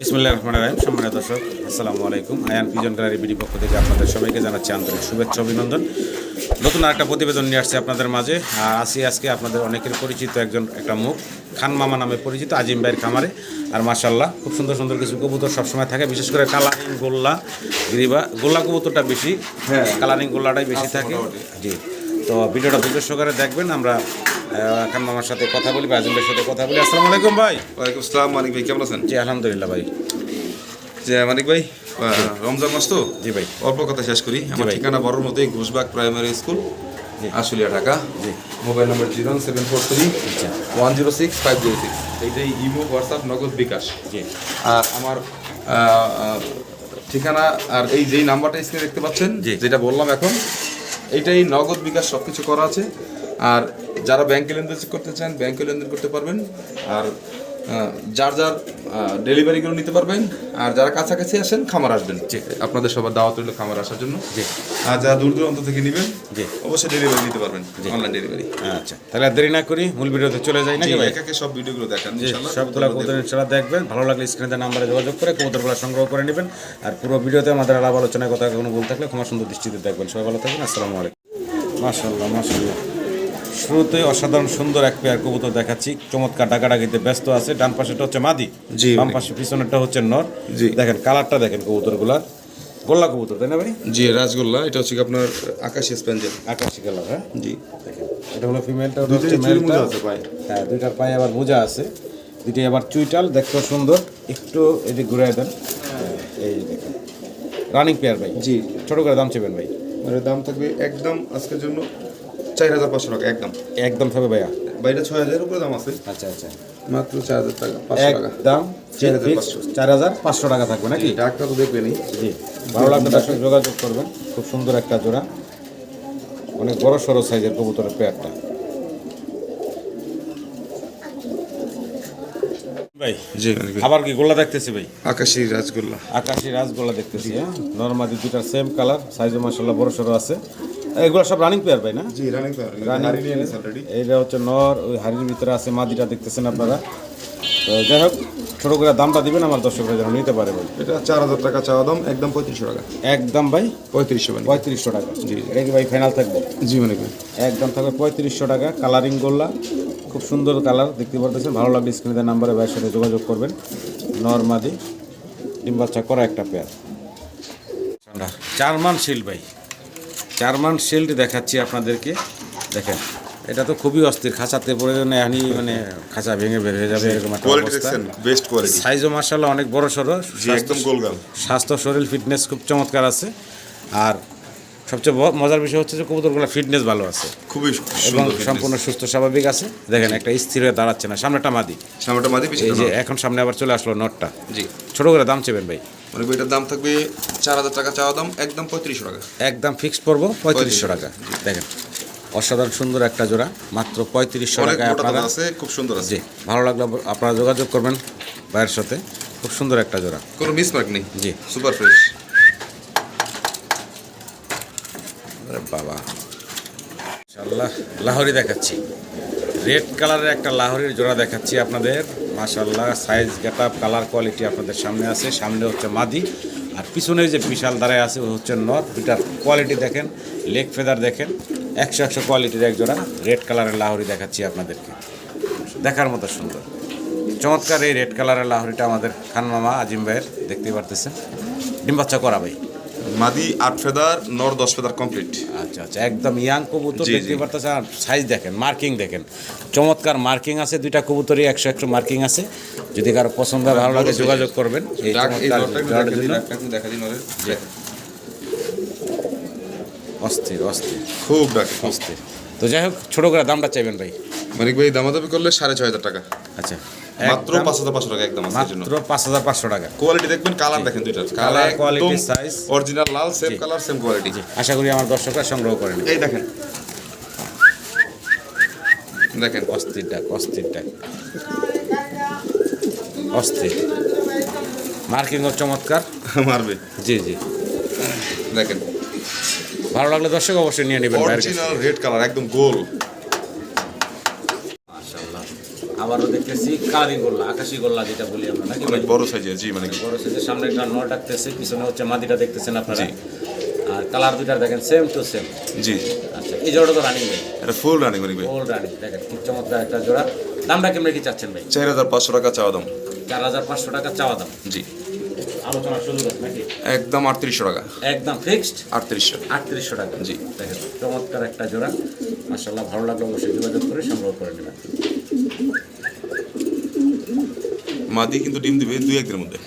বিসমিল্লাহির রহমানির রহিম। সম্মানিত দর্শক, আসসালামু আলাইকুম। আয়ান পিজন গ্যালারি বিডি পক্ষ থেকে আপনাদের সবাইকে জানাচ্ছি আন্তরিক শুভেচ্ছা অভিনন্দন। নতুন আরেকটা প্রতিবেদন নিয়ে আসছে আপনাদের মাঝে। আজকে আপনাদের অনেকের পরিচিত একটা মুখ, খান মামা নামে পরিচিত, আজিম ভাইয়ের খামারে। আর মাশাআল্লাহ খুব সুন্দর সুন্দর কিছু কবুতর সবসময় থাকে, বিশেষ করে কালারিং গোল্লা গ্রিবা। গোল্লা কবুতরটা বেশি, কালারিং গোল্লাটাই বেশি থাকে। জি, তো ভিডিওটা ধৈর্য সহকারে দেখবেন। আমরা খান মামার সাথে কথা বলি, আজিম ভাইয়ের সাথে কথা বলি। আসসালামু আলাইকুম ভাই। ওয়ালাইকুম আসসালাম। মানিক ভাই কেমন আছেন? জি আলহামদুলিল্লাহ ভাই। যে মানিক ভাই, রমজান মাস তো, জি ভাই, অল্প কথা শেষ করি। আমার ঠিকানা বড়র মতোই, ঘোষবাগ প্রাইমারি স্কুল, আশুলিয়া, ঢাকা। জি, মোবাইল নাম্বার 07431065506। এইটাই ইমো, হোয়াটসঅ্যাপ, নগদ, বিকাশ। জি, আর আমার ঠিকানা আর এই যেই নাম্বারটা স্ক্রিনে দেখতে পাচ্ছেন, যেটা বললাম এখন, এইটাই নগদ, বিকাশ সব কিছু করা আছে। আর যারা ব্যাংকে লেনদেন করতে চান, ব্যাংকে লেনদেন করতে পারবেন। আর যার ডেলিভারিগুলো নিতে পারবেন। আর যারা কাছাকাছি আসেন, খামার আসবেন। আপনাদের সবার দাওয়াত রইল খামার আসার জন্য। আর যারা দূর দূরান্ত থেকে নেবেন, অবশ্যই ডেলিভারি নিতে পারবেন, অনলাইন ডেলিভারি। আচ্ছা, তাহলে আর দেরি না করি মূল ভিডিওতে চলে যাই নাকি ভাই? একে সব ভিডিওগুলো দেখান, সবগুলো কবুতর ইনশাআল্লাহ দেখবেন। ভালো লাগলে স্ক্রিনে নাম্বারে যোগাযোগ করে কবুতরগুলো সংগ্রহ করে নেবেন। আর পুরো ভিডিওতে আমাদের আলাপ আলোচনায় কথা কোনো ভুল থাকলে ক্ষমা সুন্দর দৃষ্টিতে দেখবেন। সবাই ভালো থাকবেন। আসসালামু আলাইকুম। মাশাআল্লাহ মাশাআল্লাহ, শুরুতে অসাধারণ সুন্দর এক পেয়ার কবুতর দেখাচ্ছি। চমৎকার ডাকাডাকিতে ব্যস্ত আছে। ডান পাশেটা হচ্ছে মাদি, বাম পাশে পিছনেরটা হচ্ছে নর। দেখেন কালারটা দেখেন কবুতরগুলার, গোল্লা কবুতর তাই না ভাই? জি, রাজগোল্লা। এটা হচ্ছে আপনার আকাশি স্প্যাঞ্জেল, আকাশি কালার। হ্যাঁ জি, দেখেন এটা হলো ফিমেলটা, হচ্ছে মেলটা। হ্যাঁ, দুইটার পায়ে আবার মোজা আছে, দুইটাই আবার চুইটাল, দেখতেও সুন্দর। একটু এদিকে ঘুরাই দেন। এই দেখেন রানিং পেয়ার ভাই। জি, ছোট করে দাম চেবেন ভাই? এর দাম থাকবে একদম আজকের জন্য 4500 টাকা। একদম থাকবে ভাইয়া? বাইরে 6000 উপরে দাম আছে। আচ্ছা আচ্ছা, মাত্র 4000 টাকা, 500 টাকা একদম 4500 টাকা থাকবে নাকি? ডাকটা তো দেখবেনই। জি, ভালো লাগলে তার সঙ্গে যোগাযোগ করবেন। খুব সুন্দর একটা জোড়া, অনেক বড় সড়ো সাইজের কবুতরের পেয়ারটা ভাই। জি, আবার কি গোল্লা দেখতেছি ভাই? আকাশি রাজগোল্লা, আকাশি রাজগোল্লা দেখতেছি। হ্যাঁ, নরমালি দুইটার সেম কালার, সাইজও মাশাআল্লাহ বড় সড়ো আছে। এগুলো সব রানিং পেয়ার ভাই না? জি, রানিং পেয়ার। এইটা হচ্ছে নর, ওই হাড়ির ভিতরে আছে মাদিটা, দেখতেছেন আপনারা। তো যাই হোক, ছোটো করে দামটা দিবেন আমার দর্শকরা যেন নিতে পারে ভাই। এটা 4000 টাকা চাওয়া দাম, একদম 3500 টাকা। একদম ভাই 3500 টাকা। জি, এটা কি ভাই ফাইনাল থাকবে? জি, মানে কি একদম থাকবে 3500 টাকা। কালারিং গোল্লা, খুব সুন্দর কালার দেখতে পারতেছেন। ভালো লাগলে স্ক্রিনে নাম্বারে ভাইয়ের সাথে যোগাযোগ করবেন। নর মাদি ডিম বাচ্চা করা একটা পেয়ার। জার্মান শিল্ড ভাই, জার্মান শিল্ড দেখাচ্ছি আপনাদেরকে। দেখেন এটা তো খুবই অস্থির, খাঁচাতে পড়ে এখনই মানে খাঁচা ভেঙে বের হয়ে যাবে এরকম একটা অবস্থা। বেস্ট কোয়ালিটি, সাইজও মাশাআল্লাহ অনেক বড় সড়ো, একদম গোলগাল। স্বাস্থ্য শরীর ফিটনেস খুব চমৎকার আছে। আর সবচেয়ে মজার বিষয় হচ্ছে যে কবুতরগুলো ফিটনেস ভালো আছে, খুবই এবং সম্পূর্ণ সুস্থ স্বাভাবিক আছে। দেখেন একটা স্থির হয়ে দাঁড়াচ্ছে না। সামনেটা মাদি, এই যে এখন সামনে আবার চলে আসলো নটটা। জি, ছোট করে দাম চেবেন ভাই? মানে এটার দাম থাকবে 4000 টাকা চাওয়া দাম, একদম 3500 টাকা। একদম ফিক্সড পড়বো 3500 টাকা। দেখেন অসাধারণ সুন্দর একটা জোড়া, মাত্র 3500 টাকায় আপনারা আছে, খুব সুন্দর আছে। জি, ভালো লাগলে আপনারা যোগাযোগ করবেন ভাইয়ের সাথে। খুব সুন্দর একটা জোড়া, কোনো মিসমার্ক নেই। জি, সুপার ফ্রেশ। বাবা মাশাআল্লাহ, লাহোরি দেখাচ্ছি। রেড কালারের একটা লাহোরির জোড়া দেখাচ্ছি আপনাদের। মাশাআল্লাহ, সাইজ, গেটআপ, কালার, কোয়ালিটি আপনাদের সামনে আছে। সামনে হচ্ছে মাদি, আর পিছনে যে বিশাল দাঁড়ায় আছে ও হচ্ছে নর। দুটার কোয়ালিটি দেখেন, লেগ ফেদার দেখেন, 100 কোয়ালিটির এক জোড়া রেড কালারের লাহোরি দেখাচ্ছি আপনাদেরকে। দেখার মতো সুন্দর চমৎকার এই রেড কালারের লাহোরিটা আমাদের খান মামা আজিম ভাইয়ের, দেখতেই পারতেছেন। ডিম বাচ্চা করা ভাই? মাদি 8 ফেদার, নর 10 ফেদার কমপ্লিট। আচ্ছা আচ্ছা, একদম ইয়াং কবুতর দেখতে পারতেছেন। আর সাইজ দেখেন, মার্কিং দেখেন, চমৎকার মার্কিং আছে। দুইটা কবুতরই 100 মার্কিং আছে। যদি কারো পছন্দ ভালো লাগে যোগাযোগ করবেন। এই অস্থির অস্থির, খুব ডাকে, অস্থির। তো যাই হোক, ছোট করে দামটা চাইবেন ভাই? মানিক ভাই দামাদামি করলে 6500 টাকা। আচ্ছা, মাত্র 5500 টাকা, একদম মাত্র 5500 টাকা। কোয়ালিটি দেখবেন, কালার দেখেন, দুইটার কালার, কোয়ালিটি, সাইজ অরিজিনাল লাল, সেম কালার, সেম কোয়ালিটি। আশা করি আমার দর্শকরা সংগ্রহ করেন। এই দেখেন, দেখেন অস্থির ডাক, অস্থির ডাক, অস্থির মার্কিংও চমৎকার, মারবে। জি জি, দেখেন ভালো লাগলে দর্শক অবশ্যই নিয়ে নেবেন। অরিজিনাল রেড কালার, একদম গোল। মাশাআল্লাহ, আবার আবারও দেখতেছি কালারিং গোল্লা, আকাশি গোল্লা যেটা বলি আমরা নাকি অনেক বড় সাইজের, জি মানে বড় সাইজের। সামনে একটা নর ডাকতেছে, পিছনে হচ্ছে মাদিটা দেখতেছেন আপনারা। আর কালার দুইটার দেখেন সেম টু সেম। জি আচ্ছা, এই জোড়াটা তো রানিং ভাই? এটা ফুল রানিং মানে ভাই, ফুল রানিং। দেখেন কি চমৎকার একটা জোড়া। দামটা কেমন কি চাচ্ছেন ভাই? 4500 টাকা চাওয়া দাম। 4500 টাকা চাওয়া দাম। জি আলোচনার সুযোগ আছে নাকি? একদম 3800 টাকা। একদম ফিক্সড 3800 টাকা। জি। দেখেন চমৎকার একটা জোড়া, মাশাআল্লাহ। ভালো লাগলে অবশ্যই যোগাযোগ করে সংগ্রহ করে নেবেন। মাদি কিন্তু ডিম দিবে 2-1 দিনের মধ্যে।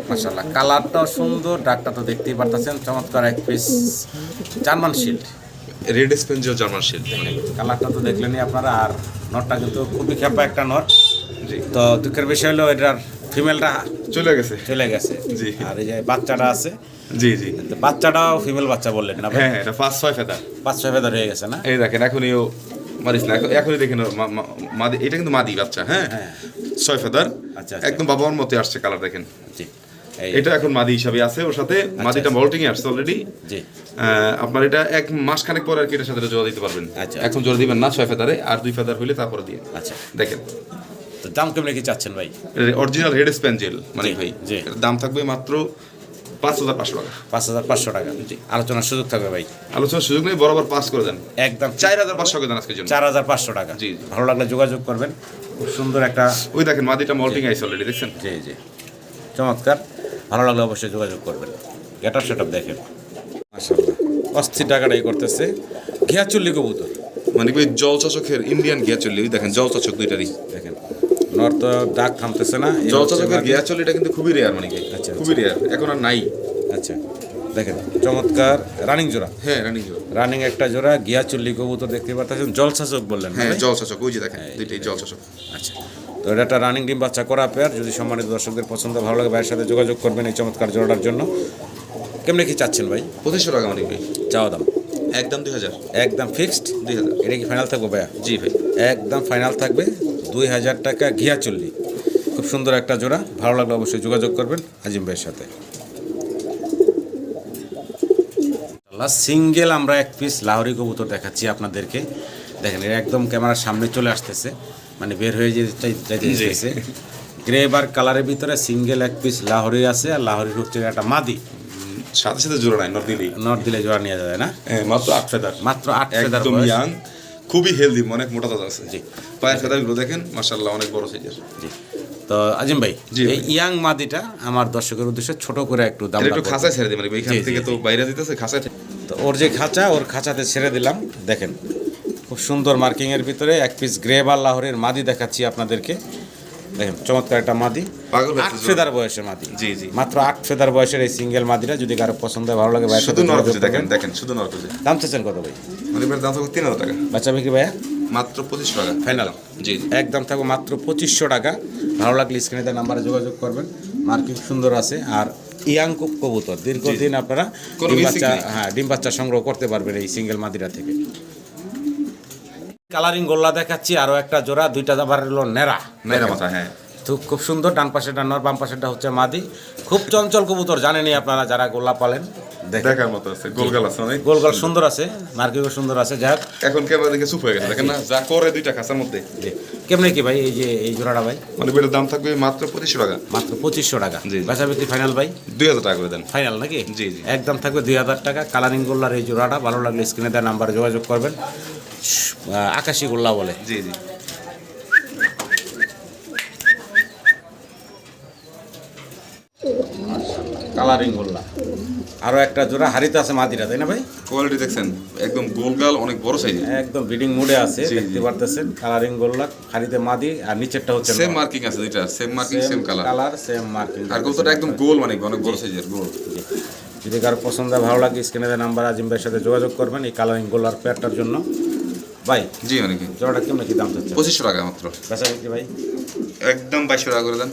মাশাআল্লাহ, কালারটাও সুন্দর, ডাকটা তো দেখতেই পারতেছেন। চমৎকার এক পিস জার্মান শিল্ড, রেড স্পেঞ্জিও জার্মান শিল্ড। কালারটা তো দেখলেনই আপনারা। আর নটটা কিন্তু খুবই খেপা একটা নট। জি। তো দুঃখের বিষয় হলো এটার ফিমেলটা চলে গেছে। জি। আর এই যে বাচ্চাটা আছে, জি জি তো বাচ্চাটাও ফিমেল বাচ্চা বললেন না ভাই? হ্যাঁ, এটা 5-6 ফেদার। 5-6 ফেদার হয়ে গেছে না? এই দেখেন এখনই ও মারিস না, এখনই দেখেন মাদি, এটা কিন্তু মাদি বাচ্চা। হ্যাঁ, 6 ফেদার। আচ্ছা, একদম বাবার মতো আসছে কালার দেখেন। জি। এটা এখন মাদি হিসাবে আছে ওর সাথে। মাদিটা মল্টিং এ আসছে অলরেডি। জি। আপনার এটা 1 মাস খানেক পরে আর কি এটার সাথে জোড়া দিতে পারবেন। আচ্ছা। এখন জোড়া দিবেন না 6 ফেদারে, আর 2 ফেদার হইলে তারপরে দিয়ে। আচ্ছা, দেখেন তো দাম কেমন কি চাচ্ছেন ভাই? অরিজিনাল রেড স্পেঞ্জেল মানে জি, ভাই, জি। এর দাম থাকবে মাত্র 5500 টাকা। 5500 টাকা। জি। আলোচনার সুযোগ থাকবে ভাই? আলোচনার সুযোগ নেই, বরাবর পাস করে দেন। একদম 4500 করে দেন আজকের জন্য। 4500 টাকা। জি। ভালো লাগলে যোগাযোগ করবেন। খুব সুন্দর একটা, ওই দেখেন মাদিটা মল্টিং আইছে অলরেডি, দেখছেন? জি জি, চমৎকার। ভালো লাগলে অবশ্যই যোগাযোগ করবেন। গেটআপ সেটআপ দেখেন, মাশাআল্লাহ অস্থির টাকাটাই করতেছে। ঘিয়া চুল্লি কবুতর, মানে ভাই জল চাচকের ইন্ডিয়ান গিয়া চল্লি, ওই দেখেন জল চাচক দুইটারই। দেখেন নর তো ডাক থামতেছে না। এই জল হচ্ছে চাচকের মাদি। গিয়া চল্লি, এটা কিন্তু খুবই রেয়ার মানে ভাই। আচ্ছা, খুবই রেয়ার, এখন আর নাই। আচ্ছা, দেখেন চমৎকার রানিং জোড়া। হ্যাঁ রানিং জোড়া। রানিং একটা জোড়া গিয়া চুল্লি কবুতর দেখতে পাচ্ছেন। জলসা চোখ বললেন না হ্যাঁ ভাই? জল চাচক, ওই যে দেখেন দুইটাই জল চাচক। আচ্ছা, তো এটা একটা রানিং ডিম বাচ্চা করা পেয়ার। যদি সম্মানিত দর্শকদের পছন্দ ভালো লাগে, ভাইয়ের সাথে যোগাযোগ করবেন এই চমৎকার জোড়াটার জন্য। কেমনে কি চাচ্ছেন ভাই? 2500 টাকা মানে ভাই। চাওয়া দাম একদম 2000। একদম ফিক্সড 2000। এটা কি ফাইনাল থাকবে ভাইয়া? জি ভাই, একদম ফাইনাল থাকবে 2000 টাকা ঘিয়া চল্লি। খুব সুন্দর একটা জোড়া, ভালো লাগলে অবশ্যই যোগাযোগ করবেন আজিম ভাইয়ের সাথে। সিঙ্গেল আমরা এক পিস লাহোরি কবুতর দেখাচ্ছি আপনাদেরকে। দেখেন এটা একদম ক্যামেরার সামনে চলে আসতেছে, মানে বের হয়ে যেতেছে। গ্রে বার কালারের ভিতরে সিঙ্গেল এক পিস লাহোরি আছে। আর লাহোরি হচ্ছে একটা মাদি, সাথে সাথে জোড়া নাই, নট দিলেই। নট দিলে জোড়া নিয়ে যাবে না? হ্যাঁ, মাত্র 8 ফেদার। মাত্র 8 ফেদার একদম ইয়াং, খুবই হেলদি, অনেক মোটা তাজা আছে। জি। পায়ের ফেদারগুলো দেখেন মাশাআল্লাহ, অনেক বড় সাইজের। জি। তো আজিম ভাই, জি এই ইয়াং মাদিটা আমার দর্শকের উদ্দেশ্যে ছোট করে একটু দাম এটা একটু খাঁচায় ছেড়ে দিই, মানে এইখান জি, জি, থেকে তো জি। বাইরে দিতেছে খাঁচায়। তো ওর যে খাঁচা, ওর খাঁচাতে ছেড়ে দিলাম। দেখেন খুব সুন্দর মার্কিংয়ের ভিতরে এক পিস গ্রে বার লাহোরের মাদি দেখাচ্ছি আপনাদেরকে। দেখেন চমৎকার একটা মাদি, পাগল 8 ফেদার বয়সের মাদি। জি জি, মাত্র 8 ফেদার বয়সের এই সিঙ্গেল মাদিটা যদি কারো পছন্দ হয়, ভালো লাগে ভাই, শুধু নরকুজি দেখেন, দেখেন শুধু নরকুজি। দাম চাচ্ছেন কত ভাই? মানে এর দাম থাকবে 3000 টাকা। বাচ্চা বিক্রি ভাইয়া? মাত্র 2500 টাকা ফাইনাল। জি জি, একদম থাকবে মাত্র 2500 টাকা। ভালো লাগলে স্ক্রিনে দেওয়া নাম্বারে যোগাযোগ করবেন। মার্কিং সুন্দর আছে। আর ইয়াং কবুতর দীর্ঘদিন আপনারা কোনো ডিম missing বাচ্চা, নেই। হ্যাঁ ডিম বাচ্চা সংগ্রহ করতে পারবেন এই সিঙ্গেল মাদিরা থেকে। কালারিং গোল্লা দেখাচ্ছি আরও একটা জোড়া, দুইটা আবার হলো নেড়া মেরা মাথা। হ্যাঁ, তো খুব সুন্দর। ডান পাশেটা নর, বাম পাশেটা হচ্ছে মাদি। খুব চঞ্চল কবুতর, জানেনই আপনারা যারা গোল্লা পালেন। দেখার মতো আছে, গোলগাল আছে অনেক। গোলগাল সুন্দর আছে, মার্কিংও সুন্দর আছে। যাই হোক, এখন ক্যামেরা দেখে চুপ হয়ে গেছে, দেখেন না যা করে দুইটা খাঁচার মধ্যে। জি। কেমনে কি ভাই এই যে এই জোড়াটা ভাই? মানে এর দাম থাকবে মাত্র 2500 টাকা। মাত্র 2500 টাকা। জি। বেচা বিক্রি ফাইনাল ভাই? 2000 টাকা করে দেন। ফাইনাল নাকি? জি, জি। একদম থাকবে 2000 টাকা। কালারিং গোল্লার এই জোড়াটা ভালো লাগলে স্ক্রিনে দেওয়া নাম্বারে যোগাযোগ করবেন। আকাশি গোল্লা বলে। জি জি, কালারিং গোল্লা আরও একটা জোড়া হারিতে আছে মাদিরা, তাই না ভাই? কোয়ালিটি দেখছেন, একদম গোলগাল, অনেক বড় সাইজের। একদম ব্রিডিং মুডে আছে, জি, দেখতে জি। পারতেছেন। কালারিং গোল্লা, হারিতে মাদি, আর নিচেরটা হচ্ছে সেম মার্কিং আছে দুইটা, same marking same colour. Colour same marking. আর গোলটা একদম গোল, মানে অনেক বড় সাইজের গোল। যদি কারো পছন্দ হয়, ভালো লাগে, স্ক্রিনে দেওয়া নাম্বার আজিম ভাইয়ের সাথে যোগাযোগ করবেন এই কালারিং গোল্লার পেয়ারটার জন্য। ভাই জি, অনেক। জোড়াটা কেমন কি দাম চাচ্ছে? 2500 টাকা মাত্র। বেচা বিক্রি ভাই? একদম 2200 টাকা করে দেন।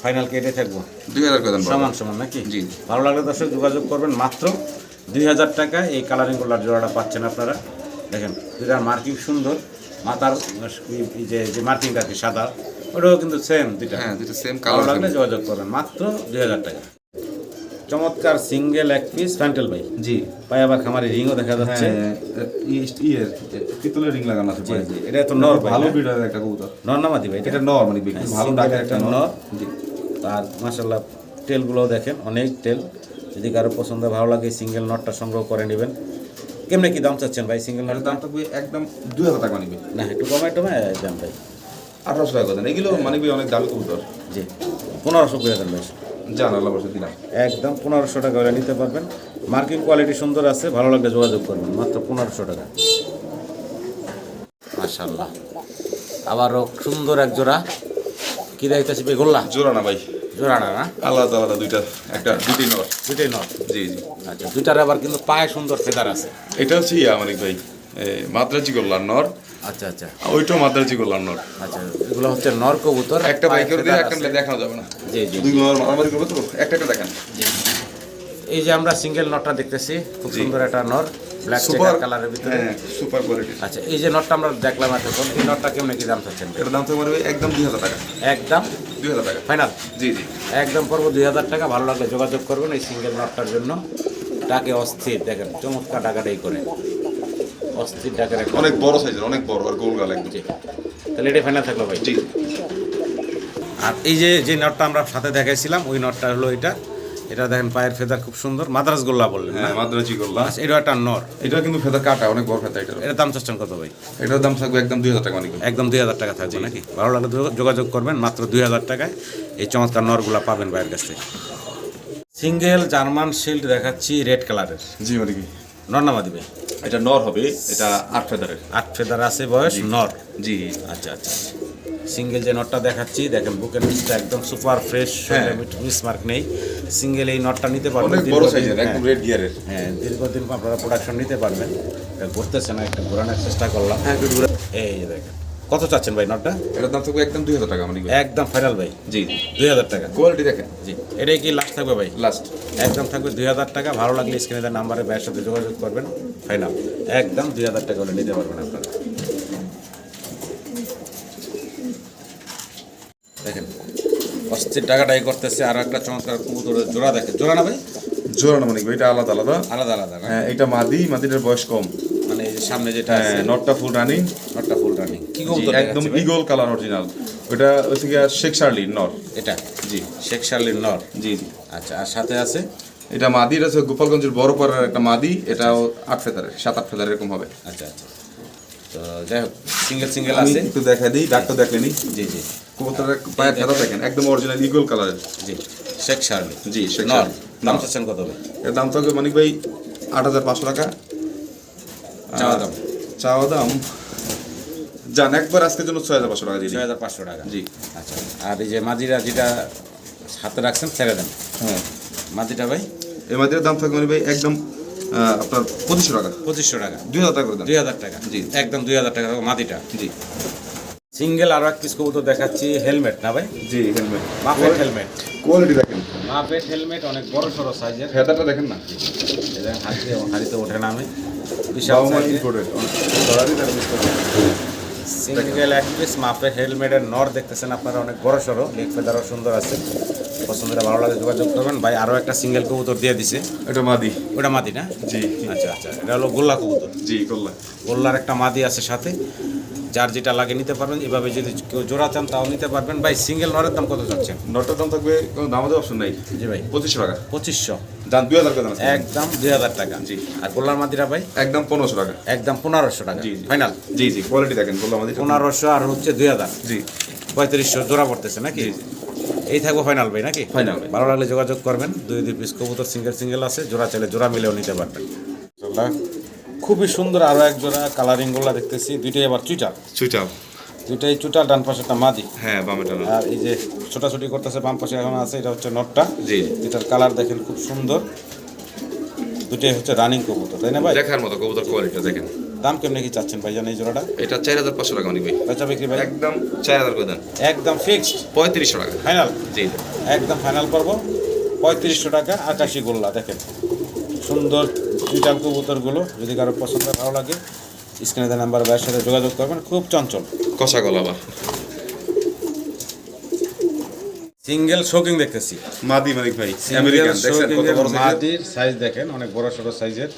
ফাইনাল কেটে থাকবো 2000 করে দেন। সমান সমান নাকি? জি। ভালো লাগলে দর্শক যোগাযোগ করবেন। মাত্র 2000 টাকায় এই কালারিং গোল্লার জোড়াটা পাচ্ছেন আপনারা। দেখেন দুইটার মার্কিং সুন্দর, মাথার যে মার্কিংটা আছে সাদা, ওটাও কিন্তু সেম দুইটা। হ্যাঁ, দুইটা সেম ভালো কালার। লাগলে যোগাযোগ করবেন। মাত্র 2000 টাকা। চমৎকার সিঙ্গেল এক পিস ফ্যান্টেল ভাই। জি ভাই আবার খামারে রিংও দেখা যাচ্ছে। পিতলের রিং লাগানো আছে ভাই। এটা তো নর ভাই, ভালো হ্যাঁ? বিডার একটা কবুতর। নর না মাদি ভাই? এটা নর মানে একটু ভালো ডাকের একটা নর। জি আর মাশাআল্লাহ টেলগুলোও দেখেন, অনেক টেল। যদি কারো পছন্দ ভালো লাগে সিঙ্গেল নটটা সংগ্রহ করে নেবেন। কেমনে কি দাম চাচ্ছেন ভাই সিঙ্গেল এটার নটটা? দামটা একদম 2000 টাকা নিবে। না একটু কমাই টমাই দেন ভাই। 1800 টাকা দেন। এগুলো মানে অনেক দামি কবুতর। জি 1500 করে দেন ভাই। জান আল্লাহ বসে দিলাম। একদম 1500 টাকা করে নিতে পারবেন। মার্কিং কোয়ালিটি সুন্দর আছে, ভালো লাগলে যোগাযোগ করবেন। মাত্র 1500 টাকা। মাশাআল্লাহ আবারও সুন্দর এক জোড়া। কি দেখতেছি ভাই? গোল্লা জোড়া না ভাই, জোড়া না? না আলাদা আলাদা দুইটা, একটা দুটি নর। দুইটাই নট। জি জি। আচ্ছা দুইটার আবার কিন্তু পায়ে সুন্দর ফেদার আছে। এটা হচ্ছে মানিক ভাই মাদ্রাজি গোল্লার নর। আচ্ছা আচ্ছা ওইটাও মাদ্রাজি গোল্লার নর। আচ্ছা এগুলো হচ্ছে নর কবুতর। একটা পায়ে বাইকের দিয়ে ফেদার একটা আছে। দেখানো যাবে না। জি জি। দুই নর মারামারি করবে তো, একটা একটা দেখেন। এই যে আমরা সিঙ্গেল নটটা দেখতেছি, খুব জি। সুন্দর একটা নর, ব্ল্যাক সুপার চেকার কালারের ভিতরে। হ্যাঁ সুপার কোয়ালিটি। আচ্ছা এই যে নটটা আমরা দেখলাম এতক্ষণ, এই নটটা কেমন কি দাম চাচ্ছেন? এটার দাম তো মারবে একদম 2000 টাকা। একদম 2000 টাকা ফাইনাল? জি জি। একদম পড়বো 2000 টাকা। ভালো লাগলে যোগাযোগ করবেন এই সিঙ্গেল নটটার জন্য। ডাকে অস্থির, দেখেন চমৎকার ডাকাটাই করে, অস্থির ডাকের একটা। অনেক বড় সাইজের, অনেক বড় আর গোল গাল একদম। জি তাহলে এটাই ফাইনাল থাকলো ভাই। জি। আর এই যে নটটা আমরা সাথে দেখাইছিলাম ওই নটটা হলো এটা। এটা দেখেন পায়ের ফেদার খুব সুন্দর, মাদ্রাজ গোল্লা বললেন না? হ্যাঁ মাদ্রাজি গোল্লা। আচ্ছা এটা একটা নর। এটা কিন্তু ফেদা কাটা, অনেক বড় ফেদা। এটার এটার দাম চাচ্ছেন কত ভাই? এটার দাম থাকবে একদম 2000 টাকা মানিক। একদম 2000 টাকা থাকবে নাকি? ভালো লাগলে যোগাযোগ করবেন। মাত্র 2000 টাকায় এই চমৎকার নরগুলা পাবেন ভাইয়ের কাছ থেকে। সিঙ্গেল জার্মান শিল্ড দেখাচ্ছি রেড কালারের। জি মানিক। নর নামা দিবে? এটা নর হবে, এটা 8 ফেদারের। 8 ফেদার আছে, বয়স নর। জি। আচ্ছা আচ্ছা সিঙ্গেল যে নটটা দেখাচ্ছি দেখেন বুকের নিচটা একদম সুপার ফ্রেশ, হ্যাঁ। মিসমার্ক নেই। সিঙ্গেল এই নটটা নিতে পারবেন। অনেক বড় দীর্ঘদিন- সাইজের, একদম রেড গিয়ারের। হ্যাঁ দীর্ঘদিন আপনারা প্রোডাকশন নিতে পারবেন। এটা ঘুরতেছে না, একটা ঘোরানোর চেষ্টা করলাম। হ্যাঁ একটু দূরে। এই যে দেখেন কত চাচ্ছেন ভাই নটটা? এটার দাম থাকবে একদম 2000 টাকা মানিক। একদম ফাইনাল ভাই। জি। 2000 টাকা। কোয়ালিটি দেখেন। জি এটাই কি লাস্ট থাকবে ভাই? লাস্ট। একদম থাকবে 2000 টাকা। ভালো লাগলে স্ক্রিনে দেওয়া নাম্বারে ভাইয়ের সাথে যোগাযোগ করবেন। ফাইনাল একদম 2000 টাকা হলে নিতে পারবেন আপনারা। দেখেন অস্থির টাকাটাই করতেছে। আর একটা চমৎকার কবুতরের জোড়া দেখেন। জোড়া না ভাই? জোড়া না মানিক, এটা আলাদা আলাদা। আলাদা আলাদা না? হ্যাঁ এটা মাদিটার বয়স কম। মানে এই যে সামনে যেটা আছে হ্যাঁ নটটা ফুল রানিং। নটটা ফুল রানিং। কি কবুতর একদম দেখাচ্ছি ভাই? Eagle colour original. ওটা হচ্ছে গিয়া শেখ শার্লির নর। এটা জি শেখ শার্লির নর। জি জি। আচ্ছা আর সাথে আছে এটা মাদির আছে গোপালগঞ্জের বড় পাড়ার একটা মাদি। এটাও 8 ফেদারের, 7-8 ফেদার এরকম হবে। আচ্ছা আচ্ছা তো যাই হোক সিঙ্গেল আমি আছে। একটু দেখা দিই, ডাক্তার দেখলেনি। জি জি কবুতরের পায়ের ফেদা দেখেন, একদম অরিজিনাল ইগল কালারের। জি শেখ শার্লি। জি শেখ নর। শার্লি। দাম চাচ্ছেন কত ভাই? এর দাম থাকবে মানিক ভাই 8500 টাকা চাওয়া দাম? চাওয়া দাম জান একবার আজকের জন্য 6500 টাকা দিয়ে দিই। 6500 টাকা। জি। আচ্ছা আর এই যে মাদিরা যেটা হাতে রাখছেন ছেড়ে দেন। হ্যাঁ মাদিটা ভাই? এই মাদির দাম থাকবে মানিক ভাই একদম আপনার 2500 টাকা। 2500 টাকা। 2000 টাকা করে দেন। 2000 টাকা। জি। একদম 2000 টাকা মাদিটা। জি সিঙ্গেল আরো এক পিস কবুতর দেখাচ্ছি। হেলমেট না ভাই? জি হেলমেট। মাফেট হেলমেট। কোয়ালিটি দেখেন, মাফেট হেলমেট অনেক বড় সড়ো সাইজের। ফেদারটা দেখেন না। এদের হাড়িতে ওঠে না আমি। বিশাল বাউমা size এর। ইম্পোর্টেড সরারি তার মিস করে। সিঙ্গেল এক পিস মাপের হেলমেটের নর দেখতেছেন আপনারা, অনেক বড় সড়ো, লেগ ফেদারও সুন্দর আছে। পছন্দের ভালো লাগে যোগাযোগ করবেন। ভাই আরও একটা সিঙ্গেল কবুতর দিয়ে দিছে। এটা মাদি। ওটা মাদি না? জি আচ্ছা আচ্ছা এটা হলো গোল্লা কবুতর। জি করলা। গোল্লার একটা মাদি আছে সাথে। যার যেটা লাগে নিতে পারবেন। এভাবে যদি কেউ জোড়া চান তাও নিতে পারবেন। ভাই সিঙ্গেল নরের দাম কত চাচ্ছেন? নটার দাম থাকবে কোনো দামাদের অপশন নাই। জি ভাই 2500 টাকা। 2500। দাম 2000 টাকা দাম। একদম 2000 টাকা। জি। আর গোল্লার মাদিরা ভাই? একদম 1500 টাকা। একদম 1500 টাকা। জি, জি। ফাইনাল? জি জি কোয়ালিটি দেখেন করলা মাদি। 1500 আর হচ্ছে 2000। জি 3500 জোড়া পড়তেছে নাকি? জি, জি। এই থাকবো ফাইনাল ভাই নাকি? ফাইনাল। ভালো লাগলে যোগাযোগ করবেন। দুই পিস কবুতর সিঙ্গেল আছে, জোড়া চাইলে জোড়া মিলেও নিতে পারবেন। খুবই সুন্দর আরো এক জোড়া কালারিং গোল্লা দেখতেছি। দুইটাই আবার চুইটাল। চুইটাল। দুইটাই চুইটাল, ডান পাশে একটা মাদি। হ্যাঁ বামেটা না। আর এই যে ছোটাছুটি করতেছে বাম পাশে এখন আছে, এটা হচ্ছে নটটা। জি। এটার কালার দেখেন খুব সুন্দর। দুইটাই হচ্ছে রানিং কবুতর তাই না ভাই? দেখার মতো কবুতর কোয়ালিটি দেখেন। দাম কেমনে কি চাচ্ছেন ভাইজান এই জোড়াটা? এটা 4500 টাকা মানিক ভাই। বেচা বিক্রি ভাই? একদম 4000 করে দেন। একদম ফিক্সড 3500 টাকা। ফাইনাল? জি জি। একদম ফাইনাল করবো 3500 টাকা। আকাশি গোল্লা দেখেন সুন্দর চুইটাল কবুতরগুলো। যদি কারো পছন্দ ভালো লাগে স্ক্রিনে দেওয়া নাম্বার ভাইয়ের সাথে যোগাযোগ করবেন। খুব চঞ্চল। কষা গলা আবার। সিঙ্গেল শোকিং দেখতেছি, মাদি মানিক ভাই সিঙ্গেল আমেরিকান দেখছেন কত বড় সাইজের মাদির সাইজ দেখেন, অনেক বড় সড়ো সাইজের।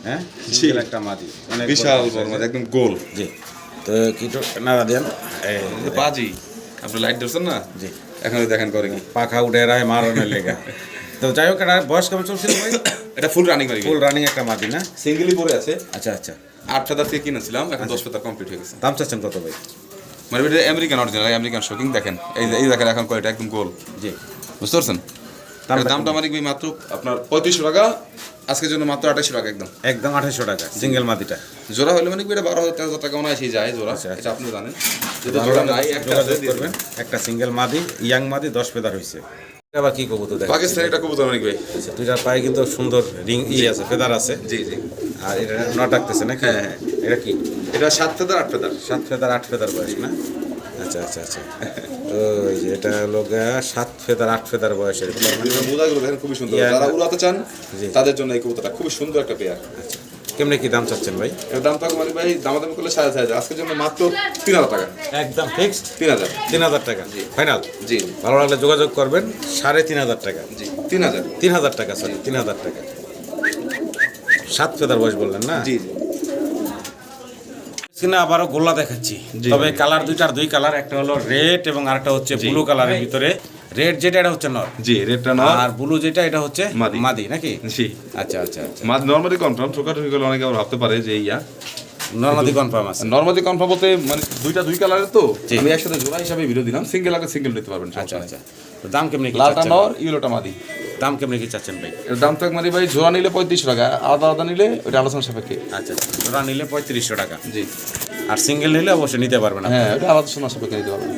হ্যাঁ, সিঙ্গেল একটা মাদি, অনেক বিশাল বড় বড় size মাদি এর। একদম গোল। জি, তো কি নাড়া দেন, এই এই বাজি আপনি লাইট ধরছেন না, জি, এখন দেখেন করে কি পাখা উঠে রায় মারনের লেগা। তো যাই হোক, এটা বয়স কেমন চলছিল ভাই? এটা ফুল রানিং মারি ফুল রানিং একটা মাদি না? সিঙ্গেলই পরে আছে। আচ্ছা আচ্ছা, 8 ফেদার থেকে কিনেছিলাম, এখন 10 ফেদার কমপ্লিট হয়ে গেছে। দাম চাচ্ছেন কত ভাই? মানে এটা আমেরিকান অরিজিনাল, আমেরিকান শোকিং দেখেন, এই দেখেন এখন কোয়ালিটি একদম গোল। জি, বুঝতে পারছেন? দামটা মানিক ভাই মাত্র আপনার 3500 টাকা, আজকের জন্য মাত্র 2800 টাকা একদম। একদম 2800 টাকা সিঙ্গেল মাদিটা। জোড়া হলে মানে এটা 12,000-13,000 টাকা মনে হয় সেই যায় জোড়া, আচ্ছা, এটা আপনি জানেন। যদি জোড়া নাই একটা যোগাযোগ দিয়ে করবেন, একটা সিঙ্গেল মাদি, ইয়াং মাদি 10 ফেদার হয়েছে। আবার কি কবুতর দেখেন, পাকিস্তানি এটা কবুতর মানিক ভাই। আচ্ছা, দুইটার পায়ে কিন্তু সুন্দর রিং আছে, ফেদার আছে। জি জি, আর এটা নট ডাকতেছে নাকি? হ্যাঁ, হ্যাঁ। এটা কি? এটা 7 ফেদার 8 ফেদার। 7 ফেদার 8 ফেদার বয়স না? আচ্ছা আচ্ছা আচ্ছা, ওই যে এটা হলো 7 ফেদার 8 ফেদার বয়সের। মোজাগুলো দেখেন খুবই সুন্দর, ইয়া, যারা উড়াতে চান জি। তাদের জন্য এই কবুতরটা খুবই সুন্দর একটা পেয়ার। আচ্ছা, কেমনে কি দাম চাচ্ছেন ভাই? এর দাম থাকবে মানিক ভাই দামাদামি করলে 4,500, আজকের জন্য মাত্র 3,000 টাকা। একদম ফিক্সড 3,000 3000 টাকা ফাইনাল। জি ভালো লাগলে যোগাযোগ করবেন। 3,500 টাকা, জি 3,000 3000 টাকা, সরি 3000 টাকা। 7 ফেদার বয়স বললেন না? জি জি। কিনা আবারও গোল্লা দেখাচ্ছি, জি। তবে কালার দুই কালার, একটা হলো রেড এবং আরেকটা হচ্ছে ব্লু কালারের ভিতরে। রেড যেটা এটা হচ্ছে নর, জি রেটটা না আর ব্লু যেটা এটা হচ্ছে মাদি। মাদি নাকি? জি। আচ্ছা আচ্ছা আচ্ছা, নর্মালি কনফার্ম, ঠোকাঠুকি করলে অনেকে আবার ভাবতে পারে যে ইয়া নর্মাদি কনফার্ম আছে। নর্মালি কনফার্ম বলতে মানে দুই কালারের তো জি। আমি একসাথে জোড়া হিসাবে ভিডিও দিলাম, সিঙ্গেল আগে সিঙ্গেল নিতে পারবেন। আচ্ছা আচ্ছা, তো দাম কেমনি কি লালটা চাচ্ছেন? নর, ইয়েলোটা মাদি। দাম কেমনি কি চাচ্ছেন ভাই? এর দাম থাক মানে ভাই জোড়া নিলে 3500 টাকা, আলাদা আলাদা নিলে ওটা আলোচনা সাপেক্ষে। আচ্ছা, ওরা নিলে 3500 টাকা, জি আর সিঙ্গেল নিলে অবশ্যই নিতে পারবেন আপনি। হ্যাঁ, ওটা আলোচনা সাপেক্ষে নিতে পারবেন।